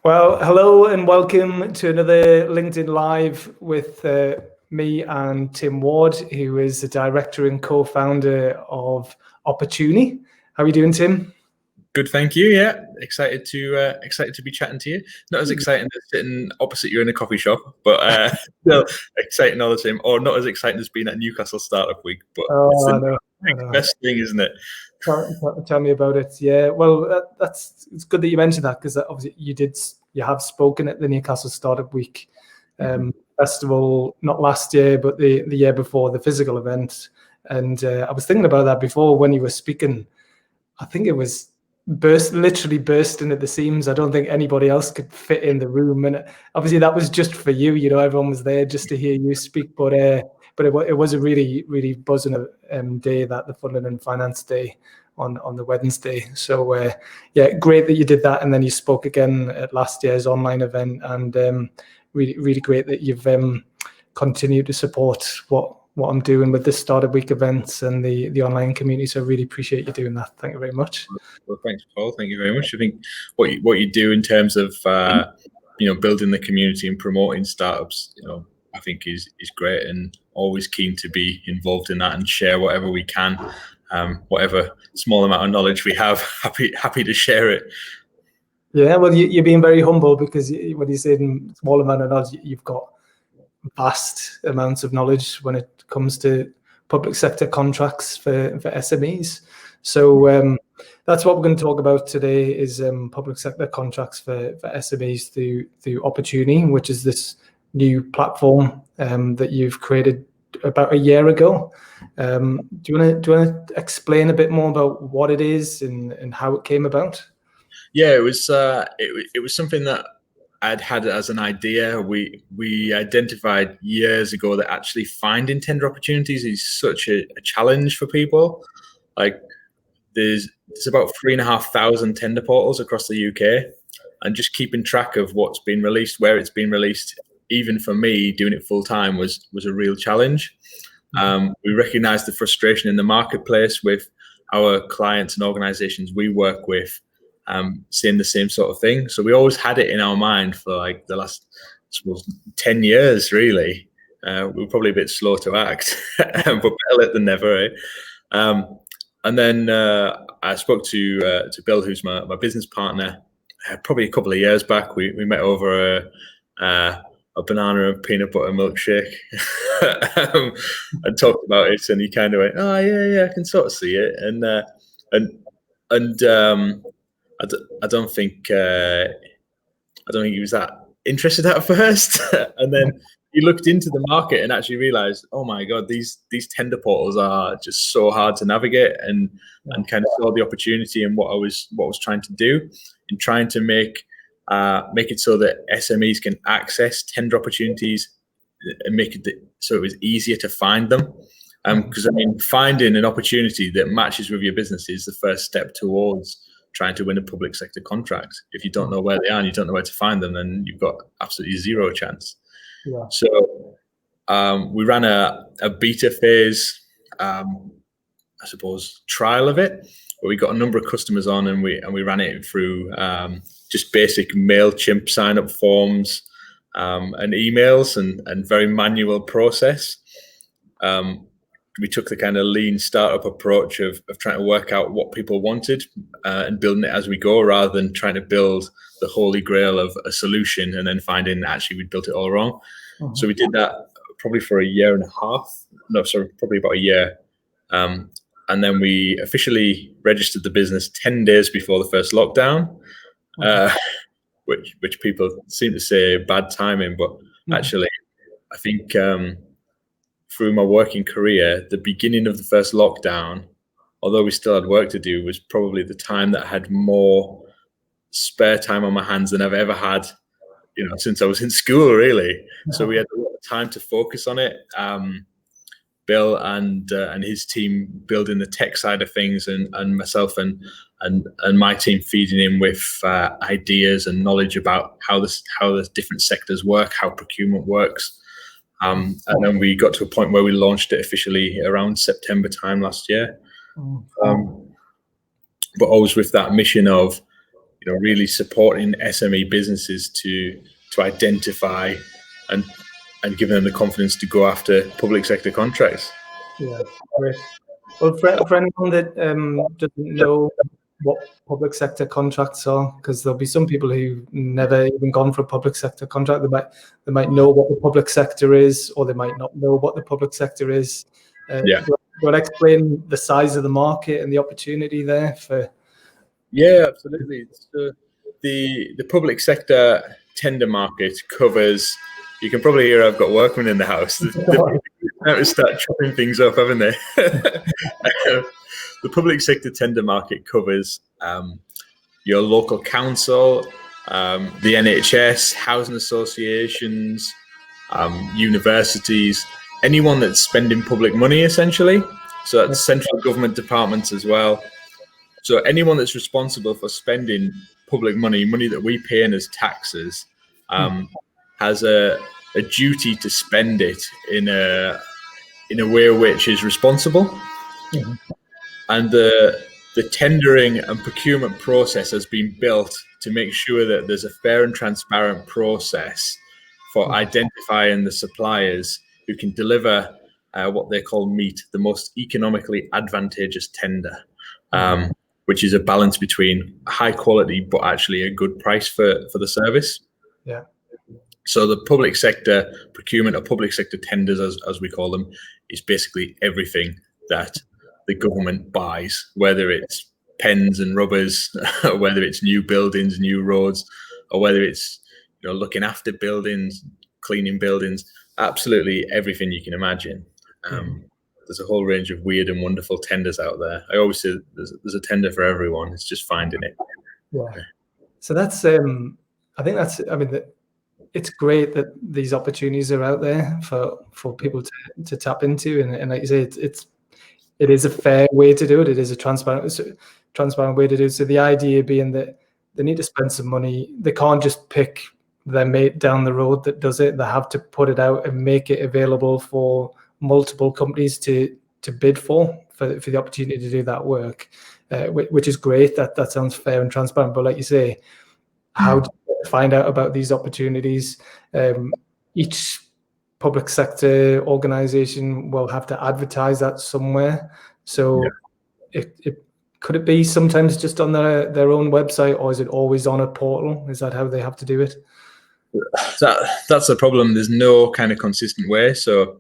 Well, hello and welcome to another LinkedIn Live with me and Tim Ward, who is the director and co-founder of Opportuni. How are you doing, Tim? Good, thank you. Yeah, excited to be chatting to you. Not as exciting as sitting opposite you in a coffee shop, but still exciting all the same. Or not as exciting as being at Newcastle Startup Week, but it's the best thing, isn't it? Tell me about it. Yeah, well, it's good that you mentioned that, because obviously you have spoken at the Newcastle Startup Week festival, not last year, but the year before, the physical event. And I was thinking about that before when you were speaking. I think it was literally bursting at the seams. I don't think anybody else could fit in the room, and obviously that was just for you. You know, everyone was there just to hear you speak. But it was a really, really buzzing day, that the Funding and Finance Day on the Wednesday. So yeah, great that you did that, and then you spoke again at last year's online event, and really, really great that you've continued to support what I'm doing with the Startup Week events and the online community. So I really appreciate you doing that. Thank you very much. Well, thanks, Paul. Thank you very much. I think what you do in terms of building the community and promoting startups, I think is great, and always keen to be involved in that and share whatever we can, whatever small amount of knowledge we have. Happy to share it. Yeah, well, you're being very humble, because when you say small amount of knowledge, you've got vast amounts of knowledge when it comes to public sector contracts for SMEs. So that's what we're going to talk about today, is public sector contracts for SMEs through Opportuni, which is this new platform that you've created about a year ago. Do you want to explain a bit more about what it is and how it came about? Yeah, it was something that I'd had as an idea. We identified years ago that actually finding tender opportunities is such a challenge for people. Like there's about 3,500 tender portals across the UK, and just keeping track of what's been released, where it's been released, even for me doing it full time was a real challenge. We recognized the frustration in the marketplace with our clients and organizations we work with, saying the same sort of thing. So we always had it in our mind for like the last, I suppose, 10 years, really. We were probably a bit slow to act, but better late than never, eh? And then I spoke to Bill, who's my business partner, probably a couple of years back. We met over a banana and peanut butter milkshake and talked about it, and he kind of went, "Oh yeah, I can sort of see it." And I don't think he was that interested at first, and then he looked into the market and actually realized, oh my God, these tender portals are just so hard to navigate, and kind of saw the opportunity in what I was trying to do, in trying to make it so that SMEs can access tender opportunities and make it so it was easier to find them. Because finding an opportunity that matches with your business is the first step towards trying to win a public sector contract. If you don't know where they are and you don't know where to find them, then you've got absolutely zero chance. Yeah. So we ran a beta phase, I suppose, trial of it, where we got a number of customers on, and we ran it through just basic MailChimp sign-up forms and emails, and very manual process. We took the kind of lean startup approach of trying to work out what people wanted and building it as we go, rather than trying to build the holy grail of a solution and then finding actually we'd built it all wrong. So we did that probably for a year and a half. No, sorry, probably about a year. And then we officially registered the business 10 days before the first lockdown, which people seem to say bad timing, but actually I think through my working career, the beginning of the first lockdown, although we still had work to do, was probably the time that I had more spare time on my hands than I've ever had, since I was in school, really. So we had a lot of time to focus on it. Bill and his team building the tech side of things, and myself and my team feeding in with ideas and knowledge about how the different sectors work, how procurement works. And then we got to a point where we launched it officially around September time last year. But always with that mission of really supporting SME businesses to identify and giving them the confidence to go after public sector contracts. Yeah, great. Well, for anyone that doesn't know what public sector contracts are, because there'll be some people who've never even gone for a public sector contract. They might know what the public sector is, or they might not know what the public sector is. Yeah. Do you want to explain the size of the market and the opportunity there for? Yeah, absolutely. So the public sector tender market covers. You can probably hear I've got workmen in the house. They've to start chopping things up, haven't they? The public sector tender market covers your local council, the NHS, housing associations, universities, anyone that's spending public money, essentially. So that's central government departments as well. So anyone that's responsible for spending public money that we pay in as taxes, has a duty to spend it in a way which is responsible. Mm-hmm. And the tendering and procurement process has been built to make sure that there's a fair and transparent process for identifying the suppliers who can deliver what they call MEET, the most economically advantageous tender, which is a balance between high quality but actually a good price for the service. Yeah. So the public sector procurement, or public sector tenders, as we call them, is basically everything that the government buys, whether it's pens and rubbers, whether it's new buildings, new roads, or whether it's looking after buildings, cleaning buildings, absolutely everything you can imagine. There's a whole range of weird and wonderful tenders out there. I always say there's a tender for everyone. It's just finding it. Yeah. So that's I think that's, it's great that these opportunities are out there for people to tap into, and like you say, it is a fair way to do it. It is a transparent way to do it. So the idea being that they need to spend some money. They can't just pick their mate down the road that does it. They have to put it out and make it available for multiple companies to bid for the opportunity to do that work, which is great. That sounds fair and transparent. But like you say, how do you find out about these opportunities? Each public sector organization will have to advertise that somewhere. So it could it be sometimes just on their own website, or is it always on a portal? Is that how they have to do it? That's the problem. There's no kind of consistent way. So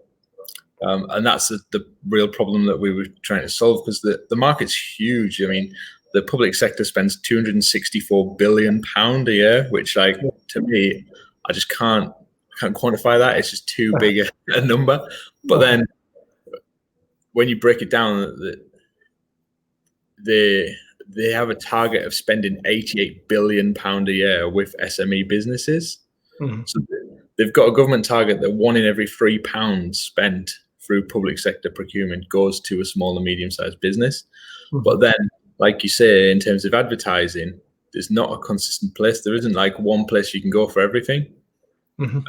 and that's the real problem that we were trying to solve, because the market's huge. I mean, the public sector spends £264 billion a year, which, like, to me, I just can't quantify that. It's just too big a number. But then when you break it down, they have a target of spending £88 billion a year with SME businesses. Mm-hmm. So they've got a government target that £1 in every £3 spent through public sector procurement goes to a small and medium-sized business. Mm-hmm. But then, like you say, in terms of advertising, there's not a consistent place. There isn't like one place you can go for everything. Mm-hmm.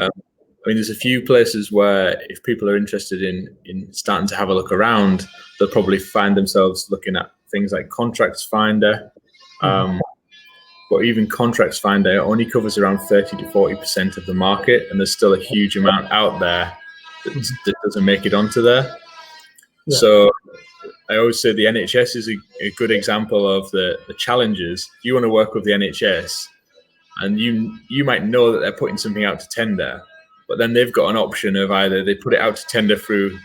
There's a few places where if people are interested in starting to have a look around, they'll probably find themselves looking at things like Contracts Finder. Mm-hmm. But even Contracts Finder only covers around 30 to 40% of the market, and there's still a huge amount out there that doesn't make it onto there. Yeah. So I always say the NHS is a good example of the challenges. You want to work with the NHS, and you might know that they're putting something out to tender, but then they've got an option of either they put it out to tender through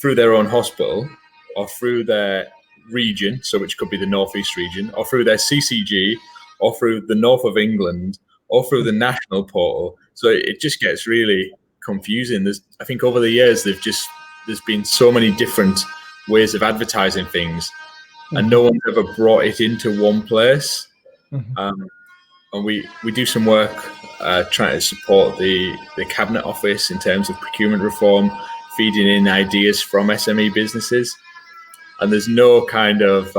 their own hospital, or through their region, so which could be the North East region, or through their CCG, or through the North of England, or through the national portal. So it just gets really confusing. I think over the years there's been so many different ways of advertising things, and no one's ever brought it into one place. Mm-hmm. And we do some work trying to support the Cabinet Office in terms of procurement reform, feeding in ideas from SME businesses. And there's no kind of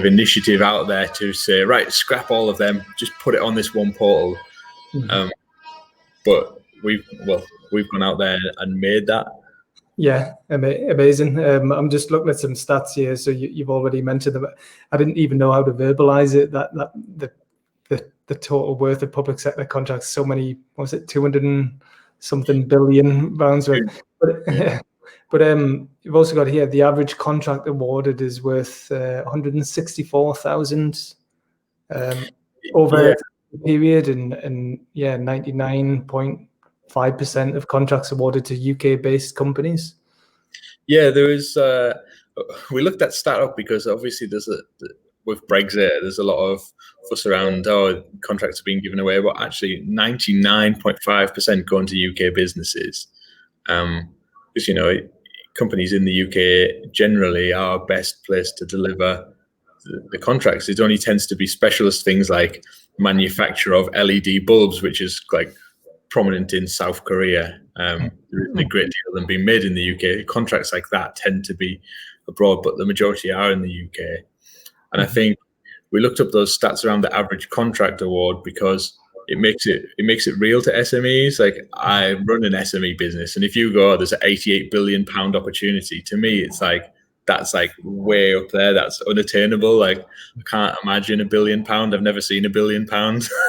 initiative out there to say, right, scrap all of them, just put it on this one portal. Mm-hmm. But we've gone out there and made that. Yeah, amazing. I'm just looking at some stats here. So you've already mentioned them. I didn't even know how to verbalize it. That the total worth of public sector contracts. So many. What was it 200 and something billion pounds worth? But Yeah. but you've also got here the average contract awarded is worth 164,000 over a period, and yeah, 99.5% of contracts awarded to UK-based companies. Yeah, there is. We looked that stat up because obviously with Brexit, there's a lot of fuss around contracts are being given away, but actually 99.5% going to UK businesses. Because companies in the UK generally are best placed to deliver the contracts. It only tends to be specialist things like manufacture of LED bulbs, which is like prominent in South Korea. There isn't a great deal of them being made in the UK. Contracts like that tend to be abroad, but the majority are in the UK. And I think we looked up those stats around the average contract award because it makes it real to SMEs. Like, I run an SME business, and if you go, there's an £88 billion opportunity. To me, it's like, that's like way up there. That's unattainable. Like, I can't imagine £1 billion. I've never seen £1 billion.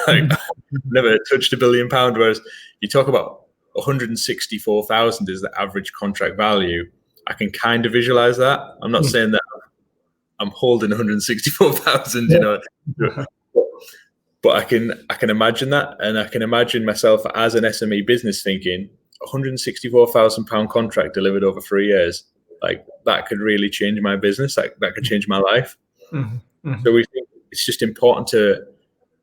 Like, never touched £1 billion. Whereas you talk about 164,000 is the average contract value. I can kind of visualize that. I'm not saying that I'm holding 164,000, but I can imagine that, and I can imagine myself as an SME business thinking £164,000 contract delivered over 3 years. Like, that could really change my business. Like, that could change my life. So we think it's just important to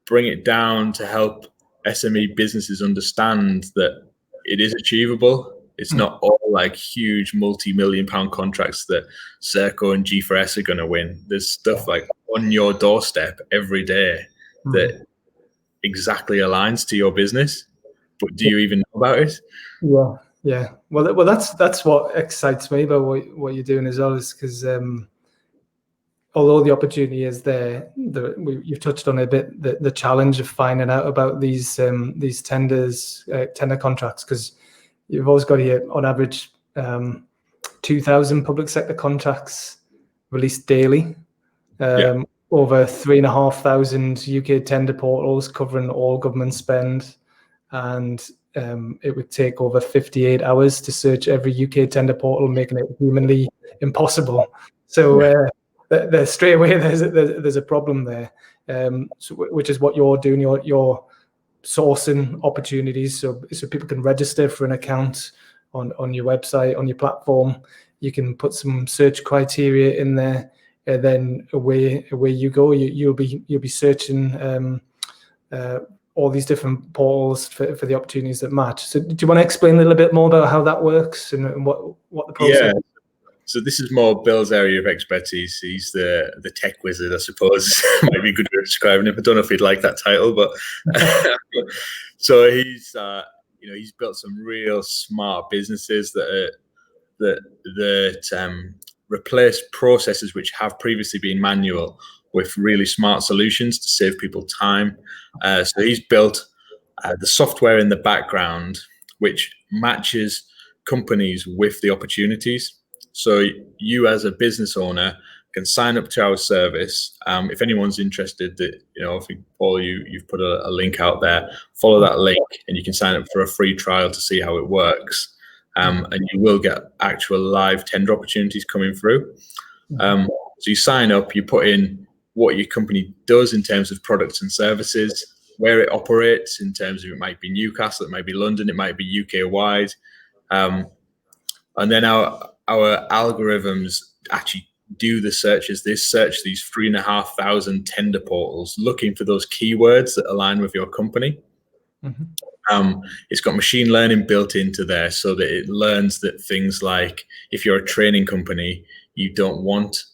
bring it down to help SME businesses understand that it is achievable. It's not all like huge multi-million pound contracts that Serco and G4S are going to win. There's stuff like on your doorstep every day that exactly aligns to your business, but do you even know about it? Yeah. Well, that's what excites me about what you're doing as well, is because although the opportunity is there, you've touched on a bit the challenge of finding out about these tender contracts, because you've always got here on average 2,000 public sector contracts released daily. Over 3,500 UK tender portals covering all government spend, and it would take over 58 hours to search every UK tender portal, making it humanly impossible. So straight away there's a problem there, which is what you're doing. You're sourcing opportunities so people can register for an account on your website, on your platform. You can put some search criteria in there, and then away you go. You'll be searching all these different portals for the opportunities that match. So do you want to explain a little bit more about how that works and what the process is? So this is more Bill's area of expertise. He's the tech wizard, I suppose. Might be a good way of describing him. I don't know if he'd like that title, but so he's built some real smart businesses that replace processes which have previously been manual with really smart solutions to save people time. So he's built the software in the background which matches companies with the opportunities. So you as a business owner can sign up to our service. If anyone's interested, Paul, you've put a link out there, follow that link and you can sign up for a free trial to see how it works. And you will get actual live tender opportunities coming through. So you sign up, you put in what your company does in terms of products and services, where it operates in terms of, it might be Newcastle, it might be London, it might be UK wide. And then our algorithms actually do the searches. They search these 3,500 tender portals looking for those keywords that align with your company. It's got machine learning built into there so that it learns that things like, if you're a training company, you don't want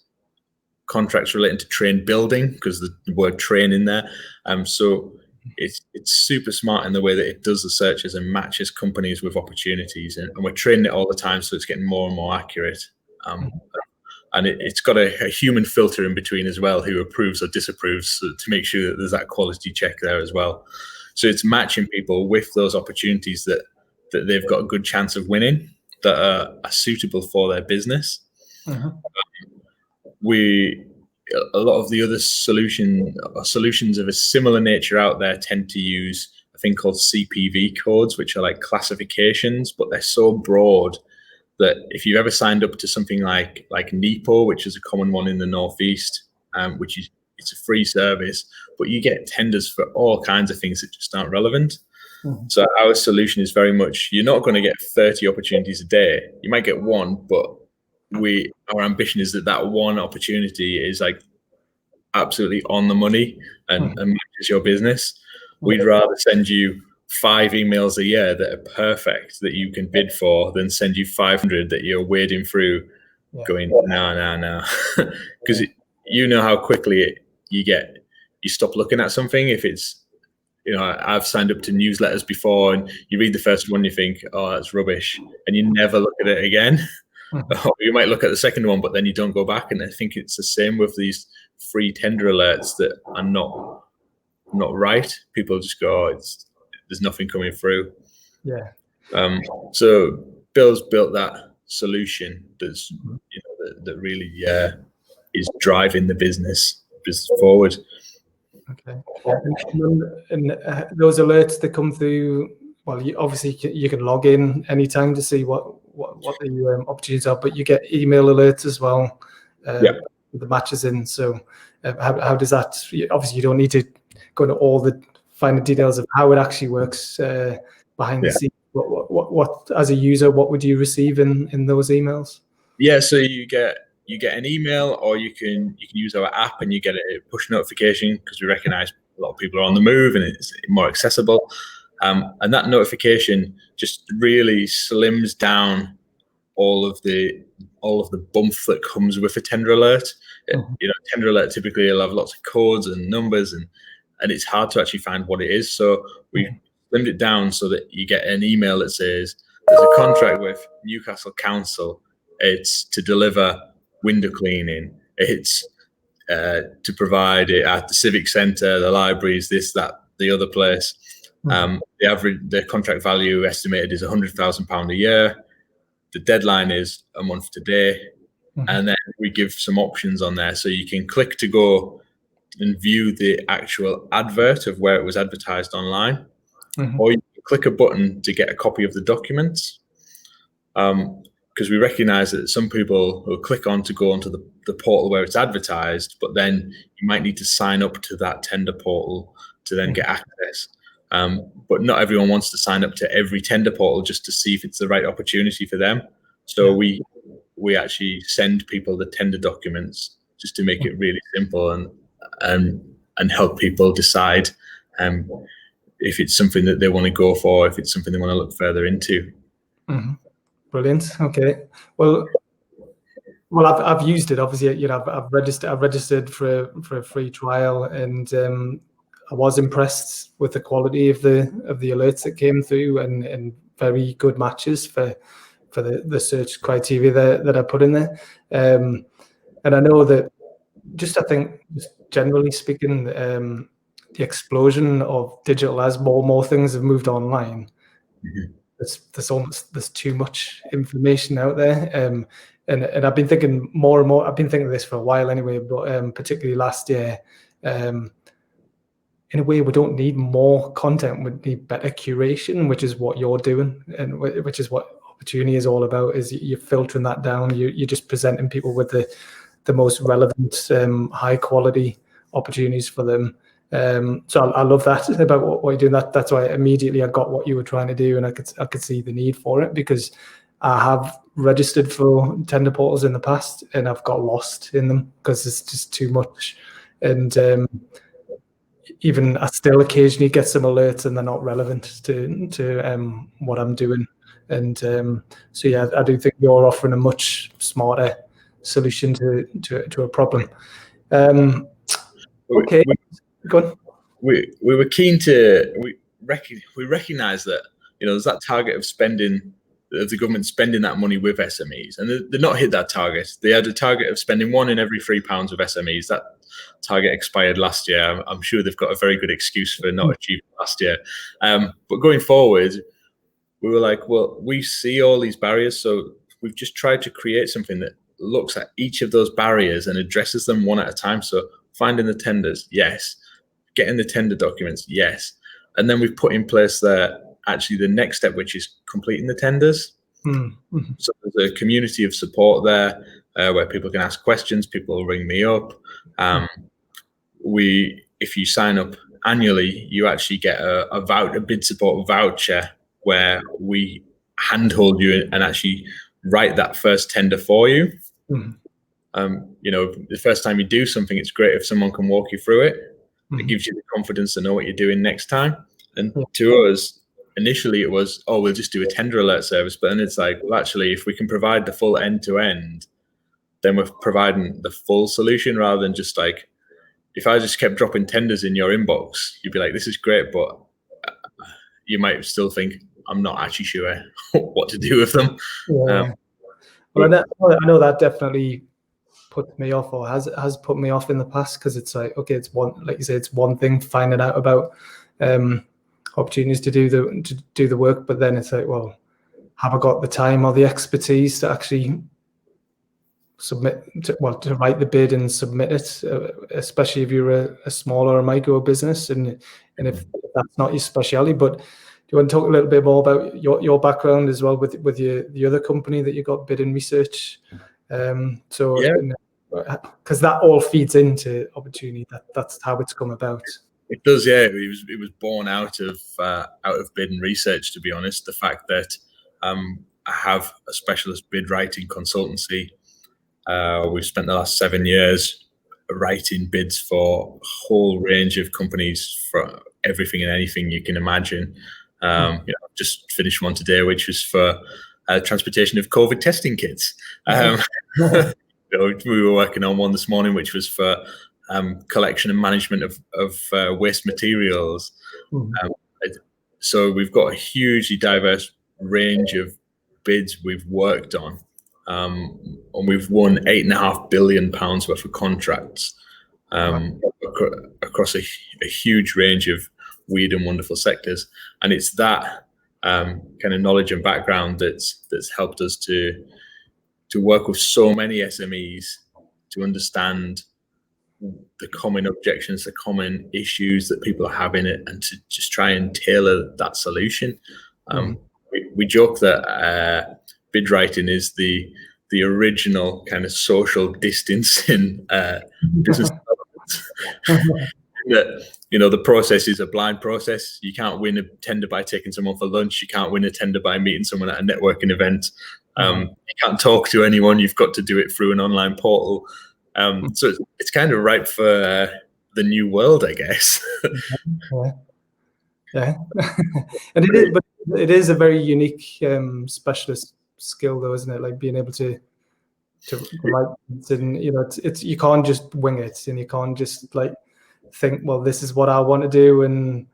contracts relating to train building because the word train in there. So it's super smart in the way that it does the searches and matches companies with opportunities, and we're training it all the time, so it's getting more and more accurate. And it's got a human filter in between as well, who approves or disapproves, to make sure that there's that quality check there as well. So it's matching people with those opportunities that they've got a good chance of winning. that are suitable for their business. Mm-hmm. A lot of the other solutions of a similar nature out there tend to use a thing called CPV codes, which are like classifications, but they're so broad that if you've ever signed up to something like NEPO, which is a common one in the Northeast, which is it's a free service, but you get tenders for all kinds of things that just aren't relevant. Mm-hmm. So our solution is very much, you're not going to get 30 opportunities a day. You might get one, but our ambition is that one opportunity is like absolutely on the money and matches your business. We'd rather send you 5 emails a year that are perfect that you can bid for than send you 500 that you're wading through going, no. Because you know how quickly you stop looking at something. If it's, I've signed up to newsletters before and you read the first one, you think, oh, that's rubbish. And you never look at it again. Or you might look at the second one, but then you don't go back. And I think it's the same with these free tender alerts that are not right. People just go, there's nothing coming through. Yeah. So Bill's built that solution that's that really is driving the business forward. Okay. And those alerts that come through, well, you can log in anytime to see what the opportunities are, but you get email alerts as well. With the matches in. So how does that? Obviously, you don't need to go into all the finer details of how it actually works behind the scenes. What as a user, what would you receive in those emails? Yeah, so you get an email, or you can use our app and you get a push notification because we recognize a lot of people are on the move and it's more accessible. And that notification just really slims down all of the bump that comes with a tender alert. Tender alert typically will have lots of codes and numbers, and it's hard to actually find what it is. So we slimmed it down so that you get an email that says there's a contract with Newcastle Council. It's to deliver window cleaning. It's to provide it at the civic centre, the libraries, this, that, the other place. The contract value estimated is £100,000 a year. The deadline is a month today. And then we give some options on there. So you can click to go and view the actual advert of where it was advertised online. Or you can click a button to get a copy of the documents. Because we recognize that some people will click on to go onto the portal where it's advertised, but then you might need to sign up to that tender portal to then get access. But not everyone wants to sign up to every tender portal just to see if it's the right opportunity for them. So we actually send people the tender documents just to make it really simple and help people decide if it's something that they want to go for, if it's something they want to look further into. Brilliant. Okay. Well, I've used it. Obviously, I've registered for a free trial, and I was impressed with the quality of the alerts that came through, and very good matches for the search criteria that I put in there. And I know that just generally speaking, the explosion of digital as more things have moved online. There's too much information out there, and I've been thinking more and more. I've been thinking of this for a while anyway, but particularly last year. In a way, we don't need more content. We need better curation, which is what you're doing, and which is what Opportunity is all about. Is you're filtering that down. You're just presenting people with the most relevant, high quality opportunities for them. So I love that about what you're doing. That's why immediately I got what you were trying to do, and I could see the need for it, because I have registered for tender portals in the past and I've got lost in them because it's just too much. And even I still occasionally get some alerts and they're not relevant to what I'm doing. And so yeah, I do think you're offering a much smarter solution to a problem. Okay, go on. We were keen to we recognise that there's that target of the government spending that money with SMEs, and they've not hit that target. They had a target of spending £1 in every £3 with SMEs. That target expired last year. I'm sure they've got a very good excuse for not achieving it last year. But going forward, we were like, well, we see all these barriers, so we've just tried to create something that looks at each of those barriers and addresses them one at a time. So finding the tenders, yes. Getting the tender documents, yes. And then we've put in place actually the next step, which is completing the tenders. Mm-hmm. So there's a community of support there where people can ask questions. People will ring me up. If you sign up annually, you actually get a bid support voucher where we handhold you and actually write that first tender for you. Mm-hmm. The first time you do something, it's great if someone can walk you through it. Mm-hmm. It gives you the confidence to know what you're doing next time. And to us, initially it was, oh, we'll just do a tender alert service. But then it's like, well, actually, if we can provide the full end-to-end, then we're providing the full solution rather than just like, if I just kept dropping tenders in your inbox, you'd be like, this is great, but you might still think, I'm not actually sure what to do with them. Yeah. Well, I know that definitely put me off, or has put me off in the past, because it's like, okay, it's one, like you say, it's one thing finding out about opportunities to do the work, but then it's like, well, have I got the time or the expertise to actually to write the bid and submit it, especially if you're a smaller or micro business, and if that's not your specialty. But do you want to talk a little bit more about your background as well with the other company that you got, Bid and Research? Because that all feeds into opportunity. That's how it's come about. It does, yeah. It was born out of Bid and Research, to be honest. The fact that I have a specialist bid writing consultancy. We've spent the last 7 years writing bids for a whole range of companies, for everything and anything you can imagine. Just finished one today, which was for transportation of COVID testing kits. We were working on one this morning, which was for collection and management of waste materials. So we've got a hugely diverse range of bids we've worked on. And we've won £8.5 billion worth of contracts across a huge range of weird and wonderful sectors. And it's that kind of knowledge and background that's helped us to work with so many SMEs to understand the common objections, the common issues that people are having, and to just try and tailor that solution. We joke that bid writing is the original kind of social distancing business development. That, the process is a blind process. You can't win a tender by taking someone for lunch. You can't win a tender by meeting someone at a networking event. You can't talk to anyone. You've got to do it through an online portal. So it's kind of ripe for the new world, I guess. Yeah. And it is, but it is a very unique specialist skill, though, isn't it? Like being able to write, and it's you can't just wing it, and you can't just like think, well, this is what I want to do, and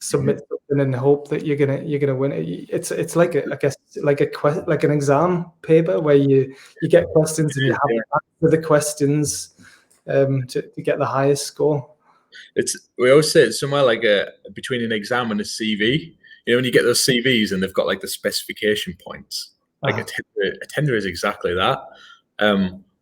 submit something and hope that you're gonna win it. It's like like an exam paper where you get questions and you have to answer the questions to get the highest score. We always say it's somewhere like between an exam and a CV. When you get those CVs and they've got like the specification points, like a tender is exactly that.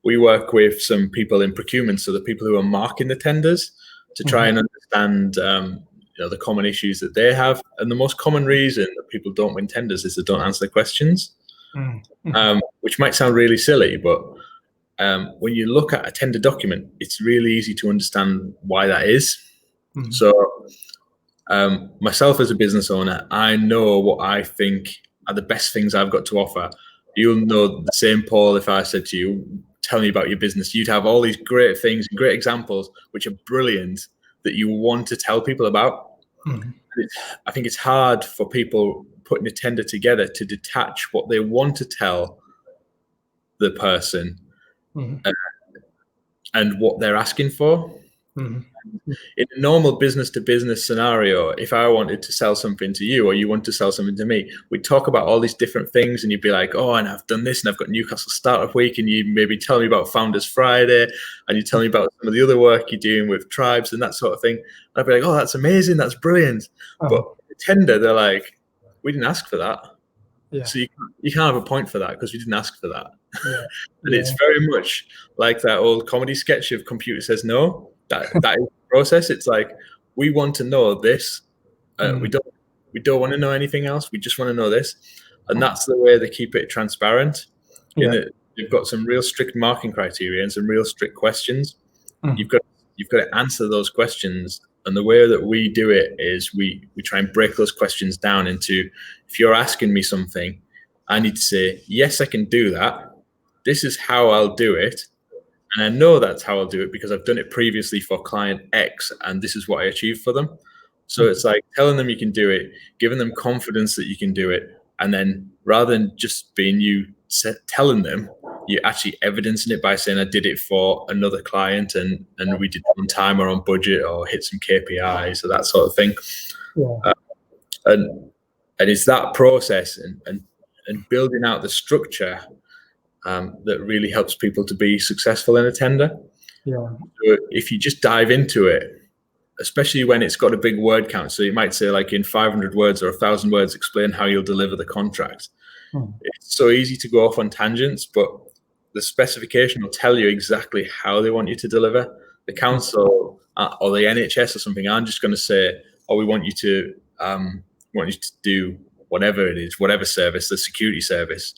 We work with some people in procurement, so the people who are marking the tenders, to try and understand the common issues that they have. And the most common reason that people don't win tenders is they don't answer the questions, which might sound really silly, but when you look at a tender document, it's really easy to understand why that is. So myself as a business owner, I know what I think are the best things I've got to offer. You'll know the same, Paul, if I said to you, tell me about your business. You'd have all these great things, great examples, which are brilliant, that you want to tell people about. I think it's hard for people putting a tender together to detach what they want to tell the person and what they're asking for. In a normal business-to-business scenario, if I wanted to sell something to you or you want to sell something to me, we'd talk about all these different things, and you'd be like, oh, and I've done this, and I've got Newcastle Startup Week, and you maybe tell me about Founders Friday, and you tell me about some of the other work you're doing with tribes and that sort of thing. And I'd be like, oh, that's amazing, that's brilliant. But the tender, they're like, we didn't ask for that. Yeah. So you can't have a point for that because we didn't ask for that. Yeah. And it's very much like that old comedy sketch of computer says no. That is the process. It's like, we want to know this. We don't want to know anything else. We just want to know this. And that's the way they keep it transparent. In that you've got some real strict marking criteria and some real strict questions. You've got to answer those questions. And the way that we do it is we try and break those questions down into, if you're asking me something, I need to say, yes, I can do that. This is how I'll do it. And I know that's how I'll do it because I've done it previously for client X, and this is what I achieved for them. So it's like telling them you can do it, giving them confidence that you can do it. And then rather than just being you telling them, you're actually evidencing it by saying, I did it for another client and we did it on time or on budget or hit some KPIs or that sort of thing. Yeah. And it's that process and building out the structure that really helps people to be successful in a tender. Yeah. So if you just dive into it, especially when it's got a big word count, so you might say like in 500 words or 1,000 words, explain how you'll deliver the contract. It's so easy to go off on tangents, but the specification will tell you exactly how they want you to deliver. The council or the NHS or something aren't just going to say, oh, we want you to do whatever it is, whatever service, the security service.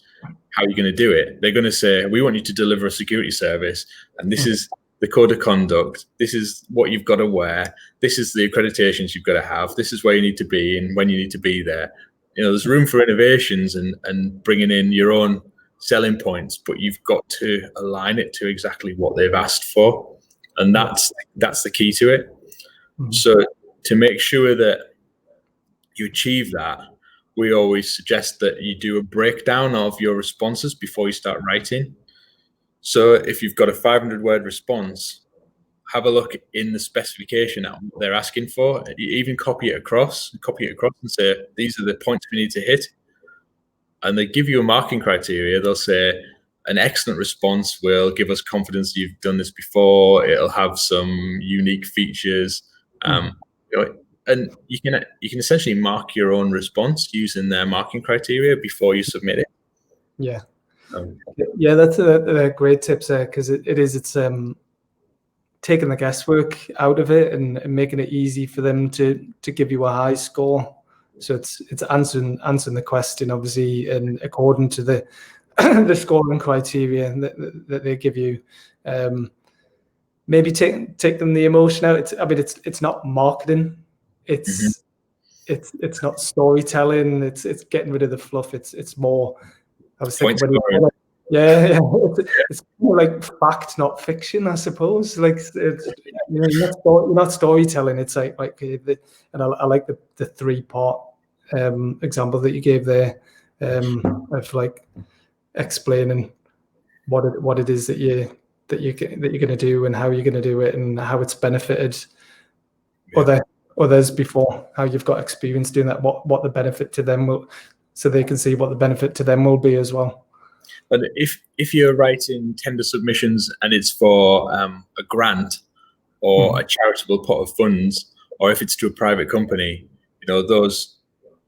How are you going to do it? They're going to say, we want you to deliver a security service, and this is the code of conduct. This is what you've got to wear. This is the accreditations you've got to have. This is where you need to be and when you need to be there. There's room for innovations and bringing in your own selling points, but you've got to align it to exactly what they've asked for. And that's the key to it. So to make sure that you achieve that, we always suggest that you do a breakdown of your responses before you start writing. So if you've got a 500-word response, have a look in the specification at what they're asking for. You even copy it across and say, these are the points we need to hit. And they give you a marking criteria. They'll say, an excellent response will give us confidence you've done this before. It'll have some unique features. And you can essentially mark your own response using their marking criteria before you submit it. Yeah. Yeah, that's a great tip there, because it's taking the guesswork out of it and making it easy for them to give you a high score. So it's answering the question, obviously, and according to the the scoring criteria that they give you. Maybe take them the emotion out. It's not marketing. It's not storytelling. It's getting rid of the fluff. It's more. I was thinking, it's more like fact, not fiction, I suppose. Like you're not storytelling. It's like and I like the 3-part example that you gave there of like explaining what it is that you're going to do and how you're going to do it and how it's benefited others before, how you've got experience doing that, what the benefit to them will, so they can see what the benefit to them will be as well. And if you're writing tender submissions and it's for a grant or a charitable pot of funds, or if it's to a private company, those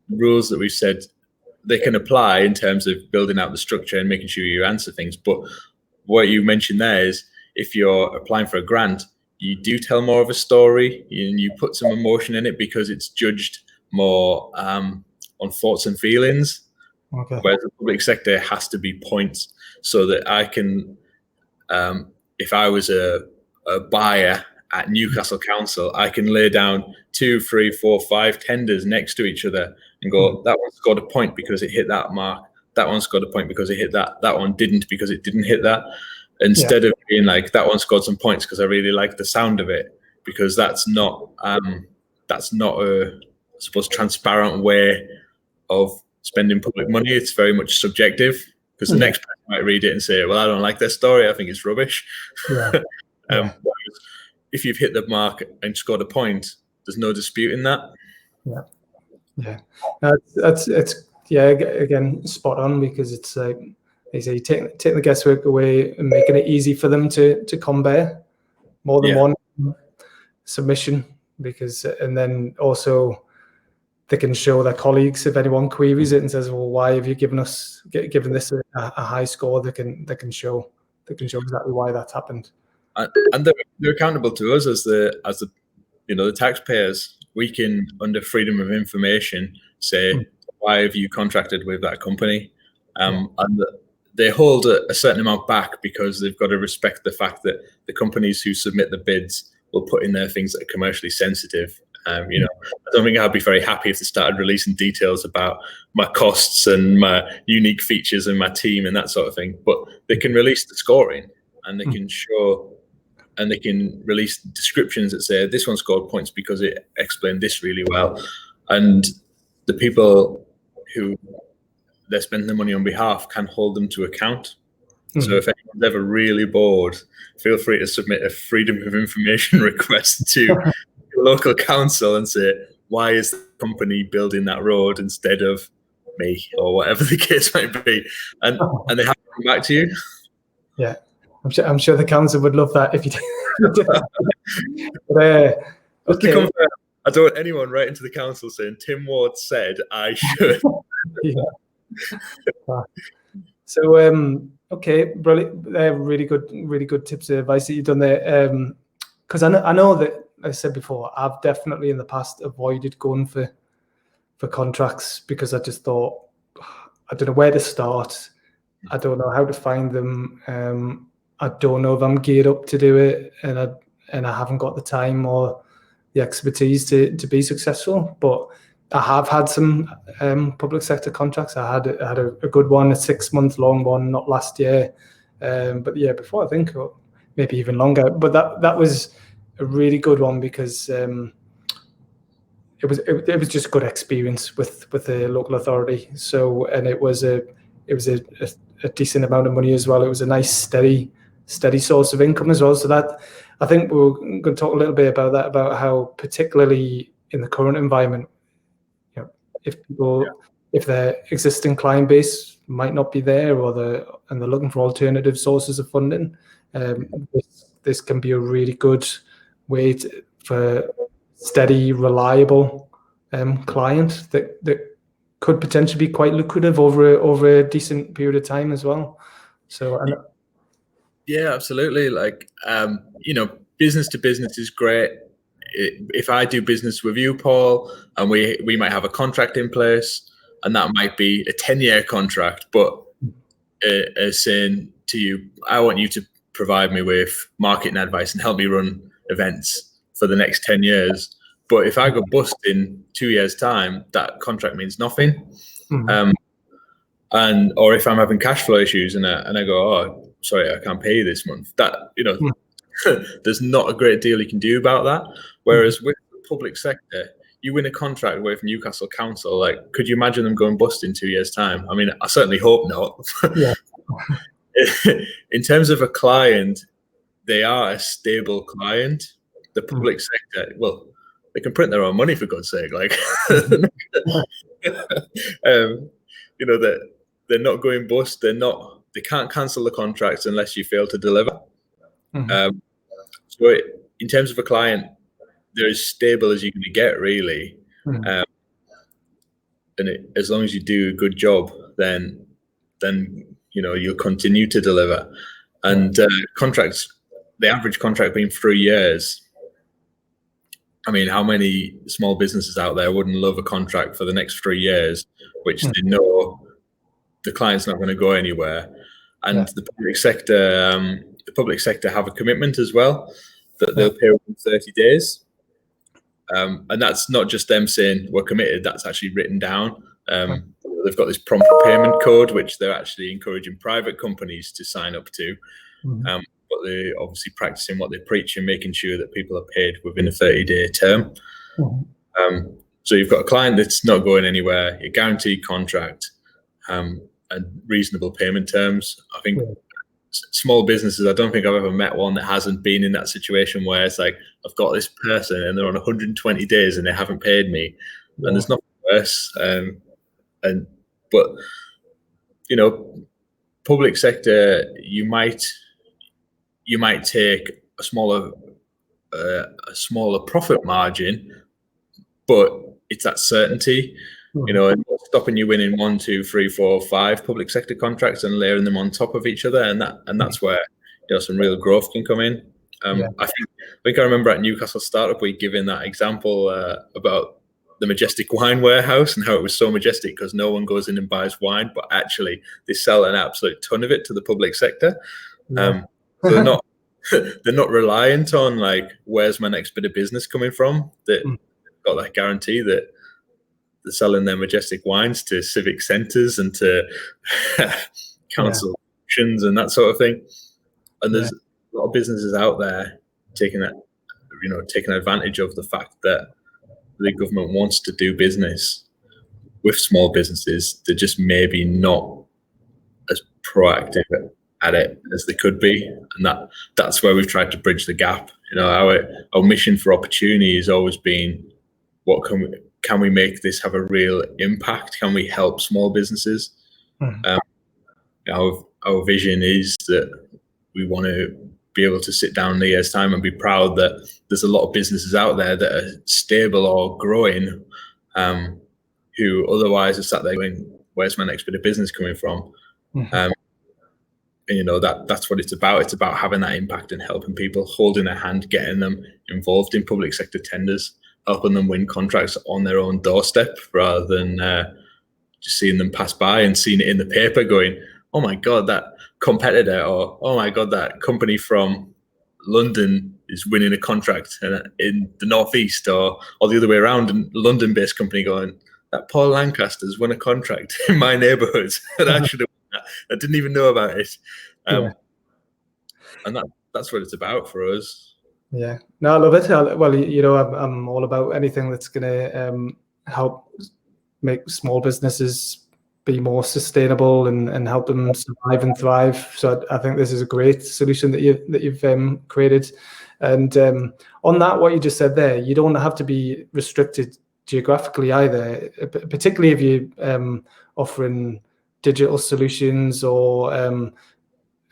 rules that we've said, they can apply in terms of building out the structure and making sure you answer things. But what you mentioned there is, if you're applying for a grant, you do tell more of a story and you put some emotion in it because it's judged more on thoughts and feelings. Okay. Whereas the public sector has to be points, so that I can, if I was a buyer at Newcastle Council, I can lay down 2, 3, 4, 5 tenders next to each other and go, that one scored a point because it hit that mark. That one scored a point because it hit that. That one didn't because it didn't hit that. Instead of being like, that one scored some points because I really like the sound of it, because that's not a, I suppose, transparent way of spending public money. It's very much subjective, because the next person might read it and say, well, I don't like their story, I think it's rubbish. If you've hit the mark and scored a point, there's no disputing that. Again, spot on, because it's like they say, take the guesswork away and making it easy for them to compare more than one submission, and then also they can show their colleagues if anyone queries it and says, "Well, why have you given this a high score?" They can show exactly why that's happened. And they're accountable to us as the the taxpayers. We can, under freedom of information, say, why have you contracted with that company? And they hold a certain amount back because they've got to respect the fact that the companies who submit the bids will put in there things that are commercially sensitive. I don't think I'd be very happy if they started releasing details about my costs and my unique features and my team and that sort of thing. But they can release the scoring, and they can show, and they can release descriptions that say this one scored points because it explained this really well. And the people who they're spending the money on behalf can hold them to account. So if anyone's ever really bored, feel free to submit a freedom of information request to your local council and say, why is the company building that road instead of me, or whatever the case might be? And they have to come back to you. Yeah, I'm sure the council would love that if you did. Okay. I don't want anyone writing to the council saying Tim Ward said I should. So okay, brilliant. Really good tips of advice that you've done there. Because I know that, like I said before, I've definitely in the past avoided going for contracts because I just thought, I don't know where to start. I don't know how to find them. I don't know if I'm geared up to do it, and I haven't got the time or the expertise to be successful. But I have had some public sector contracts. I had a good one, a 6-month long one, not last year, but the year before, I think, or maybe even longer. But that was a really good one because it was just good experience with the local authority. So, and it was a decent amount of money as well. It was a nice steady source of income as well. So that, I think we're going to talk a little bit about that, about how particularly in the current environment, if their existing client base might not be there, and they're looking for alternative sources of funding, this can be a really good way for steady, reliable client that could potentially be quite lucrative over a decent period of time as well. So, yeah, absolutely. Like, business to business is great. If I do business with you, Paul, and we might have a contract in place, and that might be a 10-year contract, but saying to you, I want you to provide me with marketing advice and help me run events for the next 10 years. But if I go bust in 2 years' time, that contract means nothing. Or if I'm having cash flow issues and I go, oh, sorry, I can't pay you this month, that, there's not a great deal you can do about that. Whereas with the public sector, you win a contract away from Newcastle Council, like, could you imagine them going bust in 2 years' time? I mean, I certainly hope not. Yeah. In terms of a client, they are a stable client. The public sector, well, they can print their own money, for God's sake. Like, that they're not going bust. They can't cancel the contracts unless you fail to deliver. So in terms of a client, they're as stable as you're going to get, really. And as long as you do a good job, then you'll continue to deliver. And contracts, the average contract being 3 years. I mean, how many small businesses out there wouldn't love a contract for the next 3 years, which they know the client's not going to go anywhere? And the public sector have a commitment as well that they'll pay within 30 days. And that's not just them saying we're committed, that's actually written down. They've got this prompt payment code, which they're actually encouraging private companies to sign up to. But they're obviously practicing what they preach and making sure that people are paid within a 30-day term. So you've got a client that's not going anywhere, a guaranteed contract, and reasonable payment terms. I think small businesses, I don't think I've ever met one that hasn't been in that situation where it's like, I've got this person and they're on 120 days and they haven't paid me. And there's nothing worse. But public sector, you might take a smaller profit margin, but it's that certainty. You know, stopping you winning 1, 2, 3, 4, 5 public sector contracts and layering them on top of each other, and that's where some real growth can come in. I think I remember at Newcastle Startup Week giving that example about the majestic wine warehouse and how it was so majestic because no one goes in and buys wine, but actually they sell an absolute ton of it to the public sector. So they're not reliant on like, where's my next bit of business coming from? They've got that guarantee that they're selling their majestic wines to civic centres and to council functions and that sort of thing. And there's a lot of businesses out there taking advantage of the fact that the government wants to do business with small businesses. They're just maybe not as proactive at it as they could be, and that's where we've tried to bridge the gap. You know, our mission for opportunity has always been, what can we make this have a real impact? Can we help small businesses? Our vision is that we want to be able to sit down in a year's time and be proud that there's a lot of businesses out there that are stable or growing, who otherwise are sat there going, where's my next bit of business coming from? And you know, that's what it's about. It's about having that impact and helping people, holding their hand, getting them involved in public sector tenders, helping them win contracts on their own doorstep, rather than just seeing them pass by and seeing it in the paper going, oh my God, that competitor, or oh my God, that company from London is winning a contract in the Northeast, or the other way around, a London-based company going, that Paul Lancaster's won a contract in my neighbourhood, and I should have won that. I didn't even know about it. And that's what it's about for us. Yeah, no, I love it. Well, you know, I'm all about anything that's going to help make small businesses be more sustainable and help them survive and thrive. So I think this is a great solution that you've created. And on that, what you just said there, you don't have to be restricted geographically either, particularly if you're offering digital solutions, or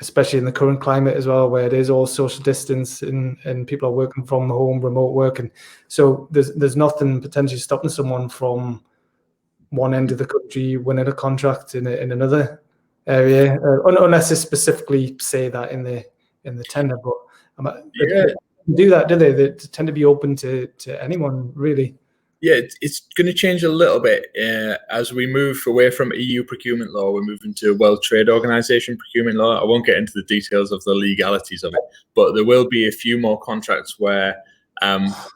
especially in the current climate as well, where it is all social distance and people are working from home, remote work. And so there's nothing potentially stopping someone from one end of the country winning a contract in another area, unless they specifically say that in the tender. But they do that, do they? They tend to be open to anyone, really. Yeah, it's going to change a little bit as we move away from EU procurement law. We're moving to World Trade Organization procurement law. I won't get into the details of the legalities of it, but there will be a few more contracts where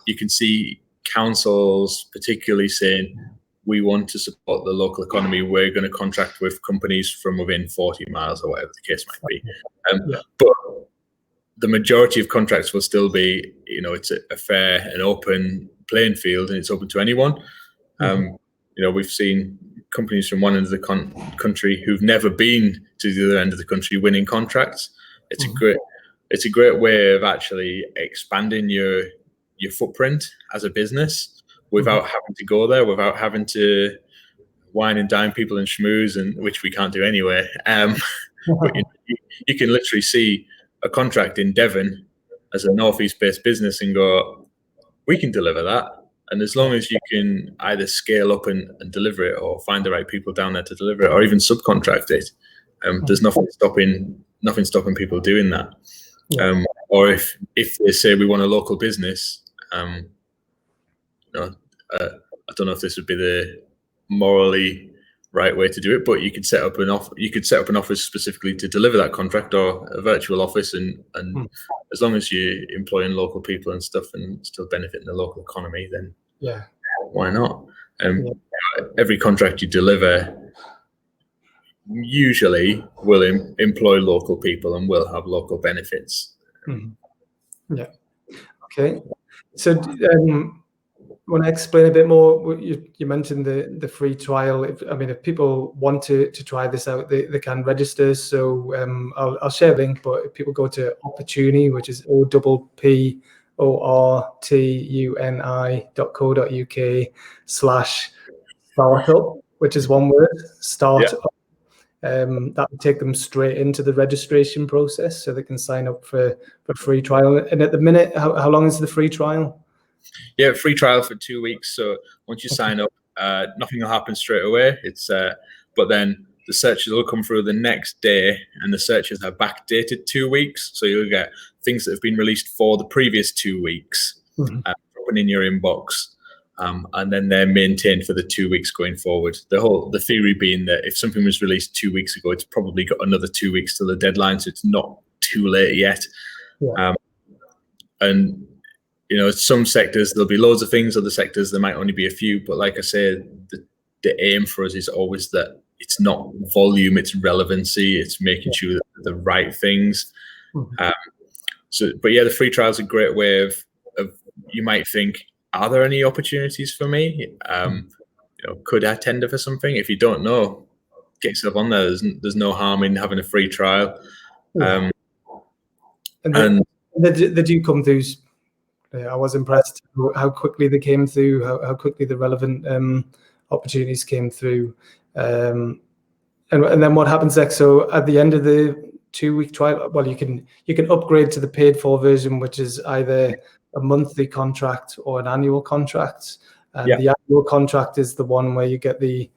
you can see councils particularly saying, we want to support the local economy. We're going to contract with companies from within 40 miles or whatever the case might be. But the majority of contracts will still be, you know, it's a fair and open playing field, and it's open to anyone. You know, we've seen companies from one end of the country who've never been to the other end of the country winning contracts. It's a great way of actually expanding your footprint as a business without having to go there, without having to wine and dine people and schmooze, and which we can't do anyway. But you can literally see a contract in Devon as a northeast-based business and go, we can deliver that. And as long as you can either scale up and deliver it, or find the right people down there to deliver it, or even subcontract it, there's nothing stopping people doing that. Or if they say we want a local business, I don't know if this would be the morally right way to do it, but you could set up an office specifically to deliver that contract, or a virtual office, and as long as you're employing local people and stuff and still benefiting the local economy, then why not? Every contract you deliver usually will employ local people and will have local benefits. Okay, so want to explain a bit more? You mentioned the free trial. If people want to try this out, they can register. So I'll share a link, but if people go to Opportuni, which is OPPORTUNI.co.uk/startup, which is one word, startup. That would take them straight into the registration process, so they can sign up for free trial. And at the minute, how long is the free trial? Yeah, free trial for 2 weeks. So once you sign up, nothing will happen straight away. But then the searches will come through the next day, and the searches are backdated 2 weeks. So you'll get things that have been released for the previous 2 weeks open in your inbox. And then they're maintained for the 2 weeks going forward. The theory being that if something was released 2 weeks ago, it's probably got another 2 weeks till the deadline, so it's not too late yet. Yeah. And some sectors there'll be loads of things, other sectors there might only be a few. But like I say, the aim for us is always that it's not volume, it's relevancy, it's making sure that the right things. But yeah, the free trial is a great way of you might think, are there any opportunities for me? Could I tender for something? If you don't know, get yourself on there. There's no harm in having a free trial. And they do come through. I was impressed how quickly they came through, how quickly the relevant opportunities came through. And then what happens next? So at the end of the 2 week trial, well, you can upgrade to the paid for version, which is either a monthly contract or an annual contract. And the annual contract is the one where you get the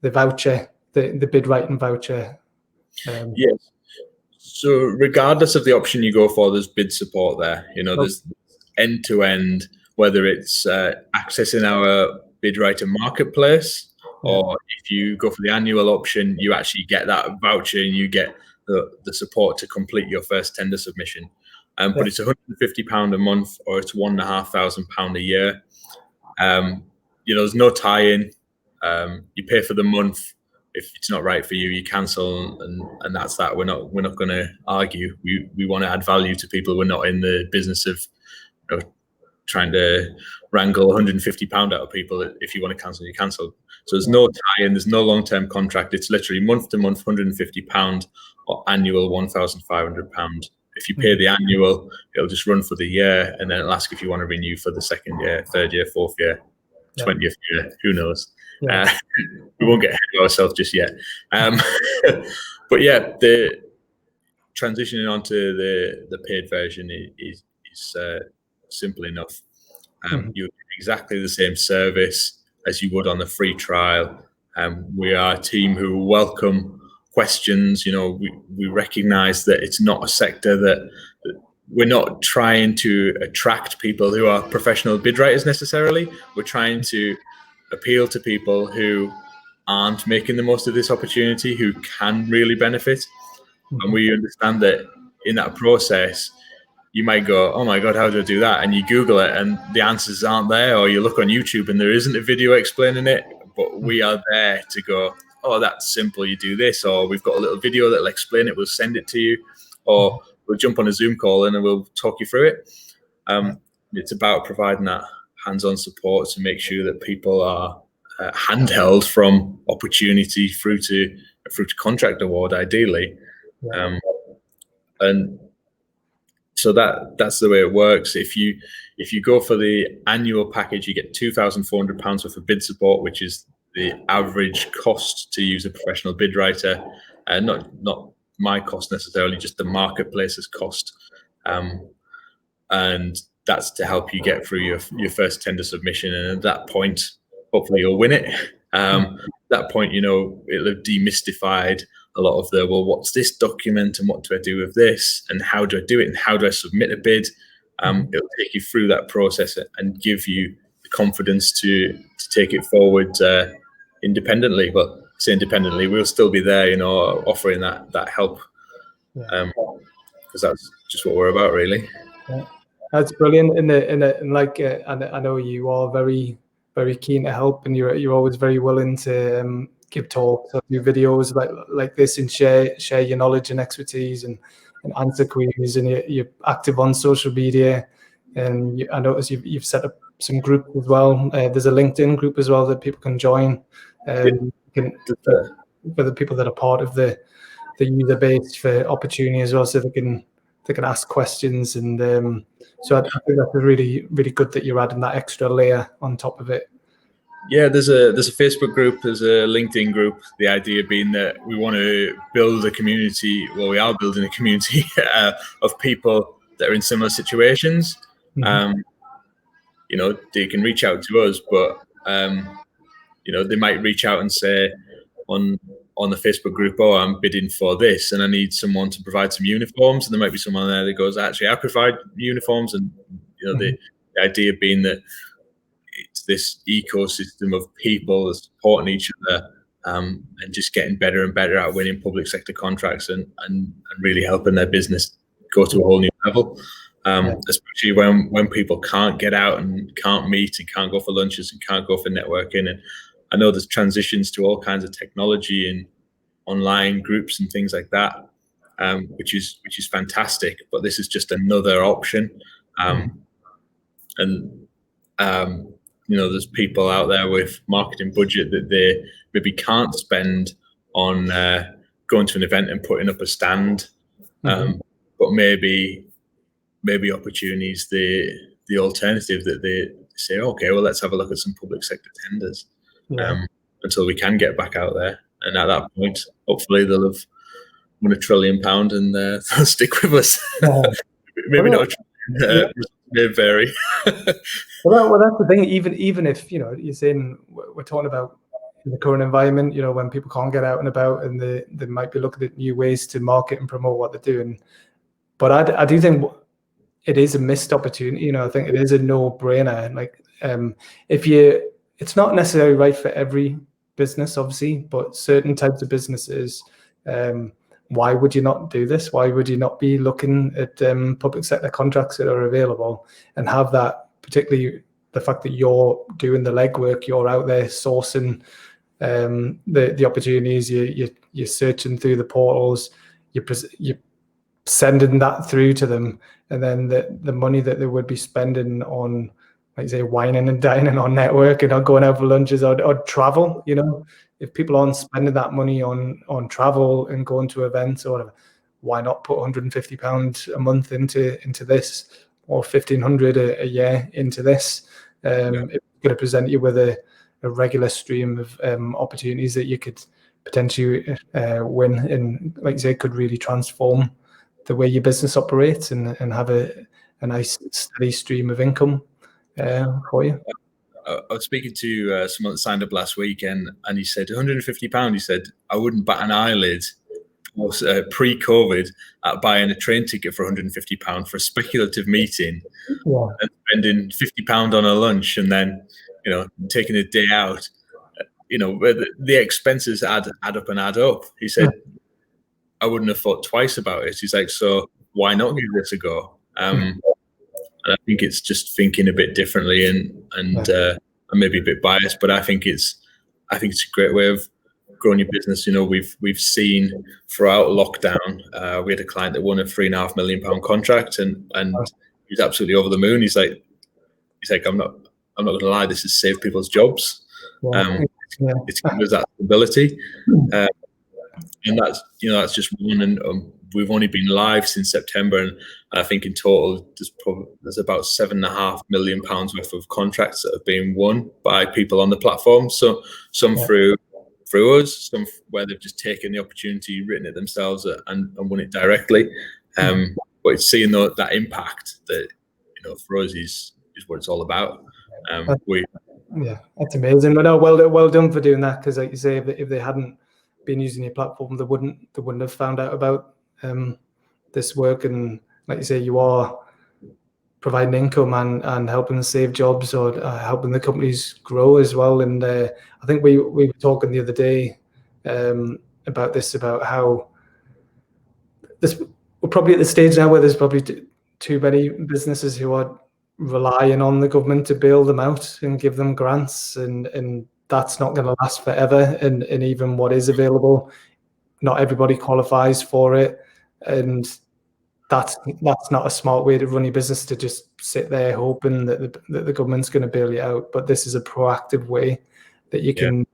voucher, the bid writing voucher. Yes. So regardless of the option you go for, there's bid support there. There's end to end, whether it's accessing our bid writer marketplace, or if you go for the annual option, you actually get that voucher and you get the support to complete your first tender submission. But it's £150 a month, or it's £1,500 a year. There's no tie-in. You pay for the month. If it's not right for you, you cancel, and that's that. We're not going to argue. We want to add value to people. We're not in the business of trying to wrangle £150 out of people. If you want to cancel, you cancel. So there's no tie-in. There's no long-term contract. It's literally month to month, £150, or annual £1,500. If you pay the annual, it'll just run for the year, and then it'll ask if you want to renew for the second year, third year, fourth year, 20th year. Who knows? We won't get ahead of ourselves just yet. But yeah, the transitioning onto the paid version is simple enough. You get exactly the same service as you would on the free trial. We are a team who welcome questions. We recognize that it's not a sector that we're not trying to attract people who are professional bid writers necessarily. We're trying to appeal to people who aren't making the most of this opportunity, who can really benefit. And we understand that in that process, you might go, oh my God, how do I do that? And you Google it and the answers aren't there, or you look on YouTube and there isn't a video explaining it. But we are there to go, oh, that's simple, you do this, or we've got a little video that'll explain it, we'll send it to you, or we'll jump on a Zoom call and we'll talk you through it. It's about providing that hands-on support to make sure that people are handheld from opportunity through to contract award, ideally. And so that's the way it works. If you go for the annual package, you get £2,400 worth of bid support, which is the average cost to use a professional bid writer, and not my cost necessarily, just the marketplace's cost. And that's to help you get through your first tender submission. And at that point, hopefully you'll win it. At that point, it'll have demystified a lot of well, what's this document and what do I do with this and how do I do it and how do I submit a bid? It'll take you through that process and give you the confidence to take it forward independently. But say independently, we'll still be there, offering that help, because that's just what we're about, really. Yeah. That's brilliant. And I know you are very, very keen to help, and you're always very willing to give talks or do videos like this and share your knowledge and expertise and answer queries. And you're active on social media, and I notice you've set up some groups as well. There's a LinkedIn group as well that people can join. For the people that are part of the user base for opportunity as well, so they can ask questions. And so I think that's really, really good that you're adding that extra layer on top of it. Yeah, there's a Facebook group, there's a LinkedIn group. The idea being that we want to build a community. Well, we are building a community of people that are in similar situations. they can reach out to us, but they might reach out and say on the Facebook group, oh, I'm bidding for this and I need someone to provide some uniforms. And there might be someone there that goes, actually, I provide uniforms. And, the idea being that it's this ecosystem of people supporting each other and just getting better and better at winning public sector contracts and really helping their business go to a whole new level. Especially when people can't get out and can't meet and can't go for lunches and can't go for networking. And I know there's transitions to all kinds of technology and online groups and things like that, which is fantastic. But this is just another option. There's people out there with marketing budget that they maybe can't spend on going to an event and putting up a stand, but maybe opportunities, the alternative that they say, okay, well, let's have a look at some public sector tenders until we can get back out there. And at that point, hopefully they'll have won £1 trillion and they'll stick with us. Maybe not. May vary. well, that's the thing. Even if you're saying we're talking about in the current environment, when people can't get out and about, and they might be looking at new ways to market and promote what they're doing. But I do think it is a missed opportunity. I think it is a no-brainer. Like, it's not necessarily right for every business, obviously, but certain types of businesses. Why would you not do this? Why would you not be looking at public sector contracts that are available and have that, particularly the fact that you're doing the legwork, you're out there sourcing the opportunities, you're searching through the portals, you're sending that through to them, and then the money that they would be spending on, like you say, whining and dining on networking or going out for lunches or travel, if people aren't spending that money on travel and going to events or whatever, why not put £150 a month into this, or £1,500 a year into this? It's going to present you with a regular stream of opportunities that you could potentially win, and, like you say, could really transform the way your business operates and have a nice steady stream of income for you. I was speaking to someone that signed up last week, and he said £150. He said, I wouldn't bat an eyelid pre-COVID at buying a train ticket for £150 for a speculative meeting and spending £50 on a lunch, and then taking a day out. The expenses add up and add up. He said, I wouldn't have thought twice about it. He's like, so why not give this a go? And I think it's just thinking a bit differently and maybe a bit biased, but I think it's a great way of growing your business. We've seen throughout lockdown, we had a client that won a £3.5 million contract, and he's absolutely over the moon. He's like, I'm not going to lie, this has saved people's jobs. It's given us that stability, and that's just one. And we've only been live since September, and I think in total there's about £7.5 million worth of contracts that have been won by people on the platform. So some through us, some where they've just taken the opportunity, written it themselves, and won it directly. But it's seeing that impact that for us is what it's all about. That's amazing. But no, well done for doing that, because, like you say, if they hadn't been using your platform, they wouldn't have found out about this work. And like you say, you are providing income and helping save jobs, or helping the companies grow as well. And I think we were talking the other day about how we're probably at the stage now where there's probably too many businesses who are relying on the government to bail them out and give them grants, and that's not going to last forever. And even what is available, not everybody qualifies for it, and that's not a smart way to run your business, to just sit there hoping that the government's going to bail you out. But this is a proactive way that you can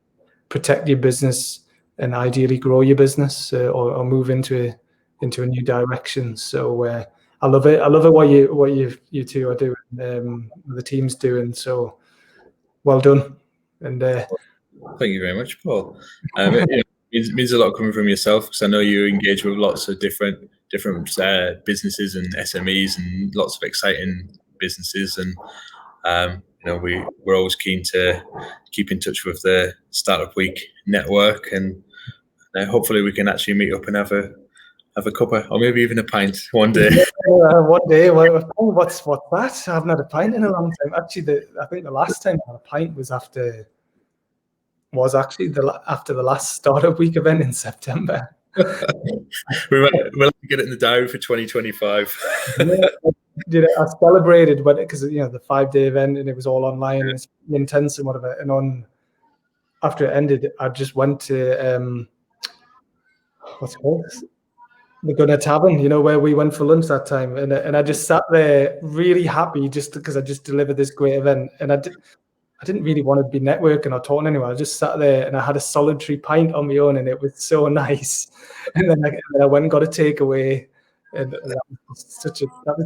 protect your business and ideally grow your business, or move into a new direction. So I love it. I love it what you two are doing, the team's doing. So well done. And thank you very much, Paul. It means a lot coming from yourself, because I know you engage with lots of different businesses and SMEs and lots of exciting businesses, and we're always keen to keep in touch with the Startup Week network, and hopefully we can actually meet up and have a cuppa, or maybe even a pint one day. One day. What's that? I haven't had a pint in a long time. Actually, I think the last time I had a pint was after the last Startup Week event in September. We'll get it in the diary for 2025. I celebrated because the 5-day event, and it was all online, and it's intense and whatever. And after it ended, I just went to what's it called? The Gunner Tavern, where we went for lunch that time, and I just sat there really happy just because I just delivered this great event, and I didn't really want to be networking or talking to anyone. I just sat there and I had a solitary pint on my own, and it was so nice. And then I went and got a takeaway, and that was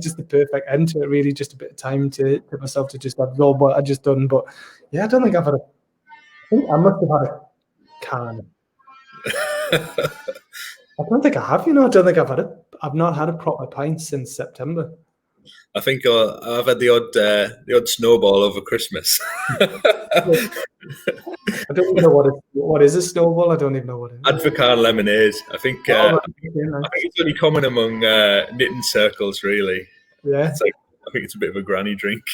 just the perfect end to it. Really, just a bit of time to myself to just absorb what I just done. But yeah, I don't think I think I must have had a can. I don't think I have. I don't think I've not had a proper pint since September. I think I've had the odd snowball over Christmas. I don't even know what is a snowball. I don't even know what it is. Advocaat lemonade. I think it's really common among knitting circles, really. Yeah. I think it's a bit of a granny drink.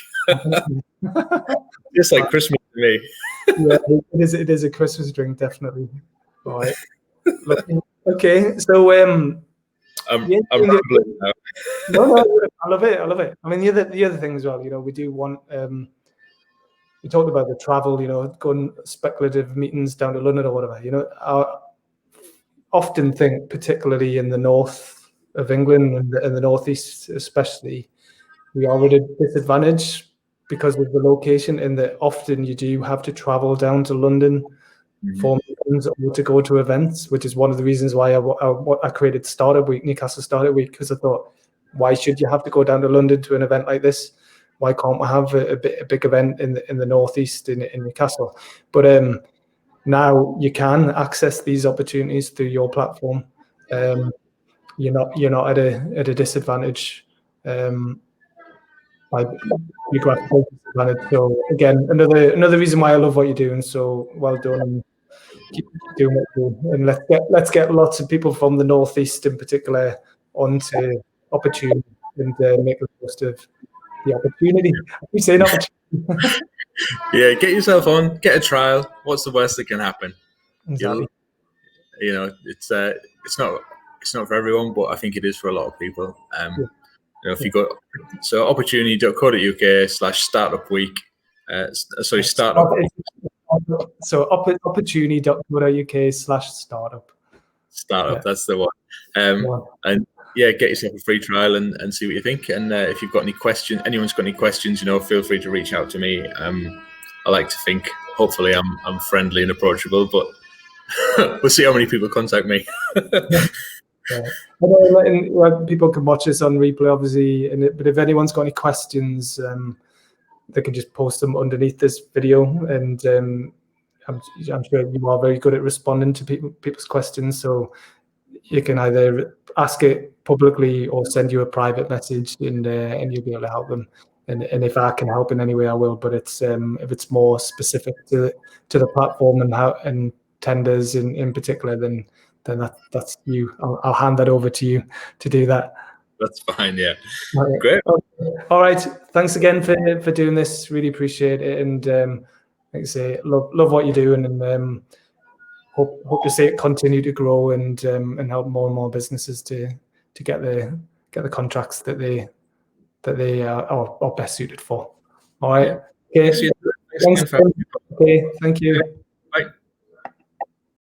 Just like Christmas to me. Yeah, it is a Christmas drink, definitely. All right. Okay, so I'm rambling now. No, I love it. I mean, the other thing as well, we do want. We talked about the travel, going speculative meetings down to London or whatever. I often think, particularly in the north of England and the northeast, especially, we are at a disadvantage because of the location, in that often you do have to travel down to London for meetings or to go to events, which is one of the reasons why I created Startup Week, Newcastle Startup Week, because I thought, why should you have to go down to London to an event like this? Why can't we have a big event in the northeast in Newcastle? But now you can access these opportunities through your platform. You're not at a disadvantage. By geographical disadvantage. So again, another reason why I love what you're doing. So well done, and keep doing what you're doing. And let's get lots of people from the northeast in particular onto opportunity and make the most of the opportunity. We say an opportunity. Yeah, get yourself on, get a trial. What's the worst that can happen? Exactly. It's not for everyone, but I think it is for a lot of people. If you go, so opportunity.co.uk/startup week. Startup. So opportunity.co.uk/startup. Startup, that's the one. And yeah, get yourself a free trial and see what you think. And if you've got any questions, anyone's got any questions, feel free to reach out to me. I like to think, hopefully, I'm friendly and approachable, but we'll see how many people contact me. People can watch this on replay, obviously, but if anyone's got any questions, they can just post them underneath this video, and I'm sure you are very good at responding to people's questions, so you can either ask it publicly or send you a private message, and you'll be able to help them. And if I can help in any way, I will. But it's if it's more specific to the platform and tenders in particular, then that's you. I'll hand that over to you to do that. That's fine. Yeah. Okay. Great. All right. Thanks again for doing this. Really appreciate it. And like I say, love what you're doing, and hope to see it continue to grow and help more and more businesses to get the contracts that they are best suited for. All right. Okay. Thanks. Okay. Thank you.